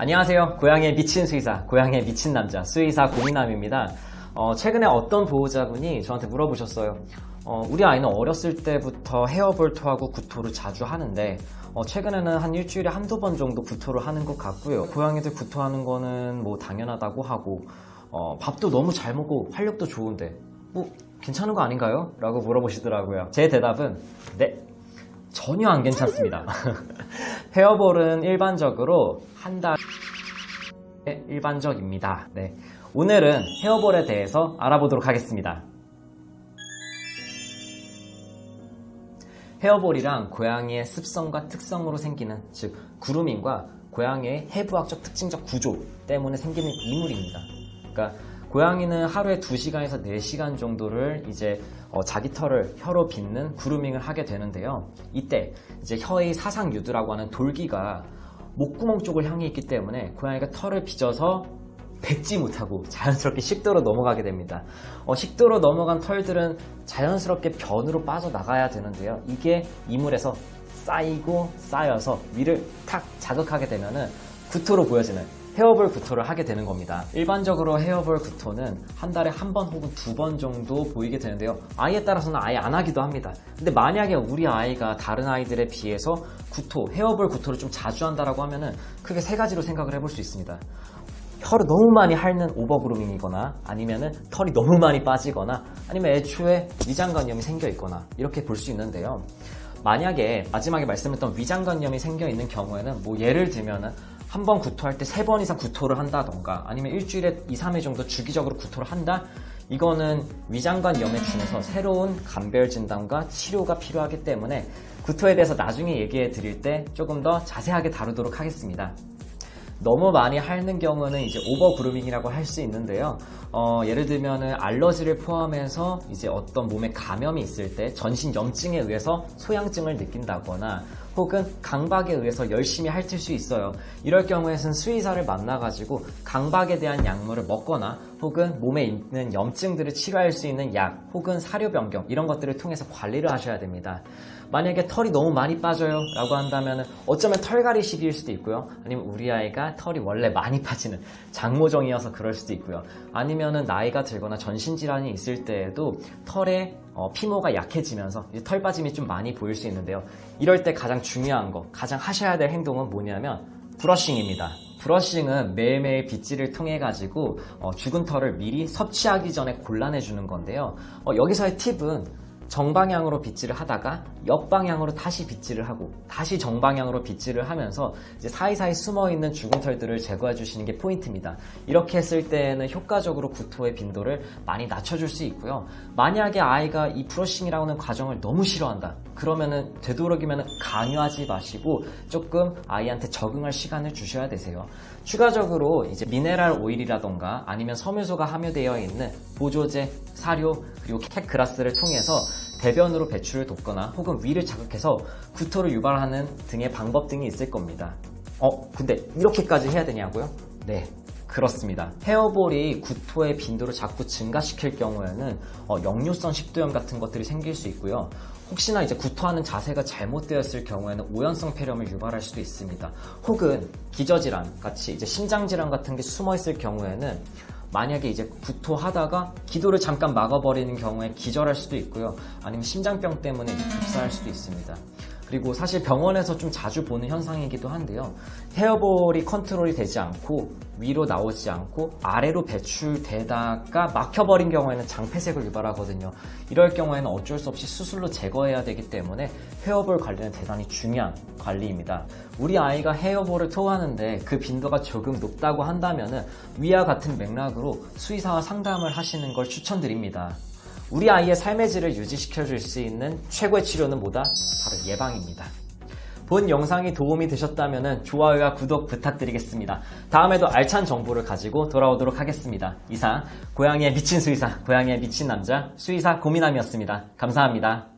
안녕하세요. 고양이의 미친 수의사, 고양이의 미친 남자, 수의사 고민남입니다. 최근에 어떤 보호자분이 저한테 물어보셨어요. 우리 아이는 어렸을 때부터 헤어볼 토하고 구토를 자주 하는데 최근에는 한 일주일에 한두 번 정도 구토를 하는 것 같고요. 고양이들 구토하는 거는 뭐 당연하다고 하고 밥도 너무 잘 먹고 활력도 좋은데 뭐 괜찮은 거 아닌가요? 라고 물어보시더라고요. 제 대답은 네, 전혀 안 괜찮습니다. 헤어볼은 일반적으로 한 달에 일반적입니다. 네, 오늘은 헤어볼에 대해서 알아보도록 하겠습니다. 헤어볼이랑 고양이의 습성과 특성으로 생기는, 즉 그루밍과 고양이의 해부학적 특징적 구조 때문에 생기는 이물입니다. 그러니까 고양이는 하루에 2시간에서 4시간 정도를 이제 자기 털을 혀로 빗는 그루밍을 하게 되는데요. 이때 이제 혀의 사상유두라고 하는 돌기가 목구멍 쪽을 향해 있기 때문에 고양이가 털을 빚어서 뱉지 못하고 자연스럽게 식도로 넘어가게 됩니다. 식도로 넘어간 털들은 자연스럽게 변으로 빠져나가야 되는데요. 이게 이물에서 쌓이고 쌓여서 위를 탁 자극하게 되면은 구토로 보여지는 헤어볼 구토를 하게 되는 겁니다. 일반적으로 헤어볼 구토는 한 달에 한 번 혹은 2번 정도 보이게 되는데요. 아이에 따라서는 아예 안 하기도 합니다. 근데 만약에 우리 아이가 다른 아이들에 비해서 헤어볼 구토를 좀 자주 한다라고 하면은 크게 3가지로 생각을 해볼 수 있습니다. 혀를 너무 많이 핥는 오버그루밍이거나, 아니면은 털이 너무 많이 빠지거나, 아니면 애초에 위장관염이 생겨 있거나, 이렇게 볼 수 있는데요. 만약에 마지막에 말씀했던 위장관염이 생겨 있는 경우에는 뭐 예를 들면은 한 번 구토할 때 3번 이상 구토를 한다던가, 아니면 일주일에 2, 3회 정도 주기적으로 구토를 한다? 이거는 위장관염에 준해서 새로운 감별 진단과 치료가 필요하기 때문에 구토에 대해서 나중에 얘기해 드릴 때 조금 더 자세하게 다루도록 하겠습니다. 너무 많이 핥는 경우는 이제 오버 그루밍이라고 할 수 있는데요. 예를 들면은 알러지를 포함해서 이제 어떤 몸에 감염이 있을 때 전신 염증에 의해서 소양증을 느낀다거나, 혹은 강박에 의해서 열심히 핥을 수 있어요. 이럴 경우에는 수의사를 만나가지고 강박에 대한 약물을 먹거나, 혹은 몸에 있는 염증들을 치료할 수 있는 약, 혹은 사료 변경, 이런 것들을 통해서 관리를 하셔야 됩니다. 만약에 털이 너무 많이 빠져요 라고 한다면 어쩌면 털갈이 시기일 수도 있고요. 아니면 우리 아이가 털이 원래 많이 빠지는 장모정이어서 그럴 수도 있고요. 아니면은 나이가 들거나 전신질환이 있을 때에도 털에 피모가 약해지면서 이제 털 빠짐이 좀 많이 보일 수 있는데요. 이럴 때 가장 중요한 거, 가장 하셔야 될 행동은 뭐냐면 브러싱입니다. 브러싱은 매일매일 빗질을 통해 가지고 죽은 털을 미리 섭취하기 전에 골라내주는 건데요. 여기서의 팁은 정방향으로 빗질을 하다가 역방향으로 다시 빗질을 하고 다시 정방향으로 빗질을 하면서 이제 사이사이 숨어있는 죽은 털들을 제거해 주시는 게 포인트입니다. 이렇게 했을 때는 효과적으로 구토의 빈도를 많이 낮춰줄 수 있고요. 만약에 아이가 이 브러싱이라고 하는 과정을 너무 싫어한다, 그러면은 되도록이면 강요하지 마시고 조금 아이한테 적응할 시간을 주셔야 되세요. 추가적으로 이제 미네랄 오일이라던가 아니면 섬유소가 함유되어 있는 보조제, 사료, 그리고 캣그라스를 통해서 대변으로 배출을 돕거나 혹은 위를 자극해서 구토를 유발하는 등의 방법 등이 있을 겁니다. 근데 이렇게까지 해야 되냐고요? 네, 그렇습니다. 헤어볼이 구토의 빈도를 자꾸 증가시킬 경우에는 역류성 식도염 같은 것들이 생길 수 있고요. 혹시나 이제 구토하는 자세가 잘못되었을 경우에는 오연성 폐렴을 유발할 수도 있습니다. 혹은 기저질환 같이 이제 심장질환 같은 게 숨어있을 경우에는 만약에 이제 구토하다가 기도를 잠깐 막아버리는 경우에 기절할 수도 있고요. 아니면 심장병 때문에 급사할 수도 있습니다. 그리고 사실 병원에서 좀 자주 보는 현상이기도 한데요. 헤어볼이 컨트롤이 되지 않고 위로 나오지 않고 아래로 배출되다가 막혀버린 경우에는 장폐색을 유발하거든요. 이럴 경우에는 어쩔 수 없이 수술로 제거해야 되기 때문에 헤어볼 관리는 대단히 중요한 관리입니다. 우리 아이가 헤어볼을 토하는데 그 빈도가 조금 높다고 한다면 위와 같은 맥락으로 수의사와 상담을 하시는 걸 추천드립니다. 우리 아이의 삶의 질을 유지시켜줄 수 있는 최고의 치료는 뭐다? 바로 예방입니다. 본 영상이 도움이 되셨다면 좋아요와 구독 부탁드리겠습니다. 다음에도 알찬 정보를 가지고 돌아오도록 하겠습니다. 이상 고양이의 미친 수의사, 고양이의 미친 남자, 수의사 고민남이었습니다. 감사합니다.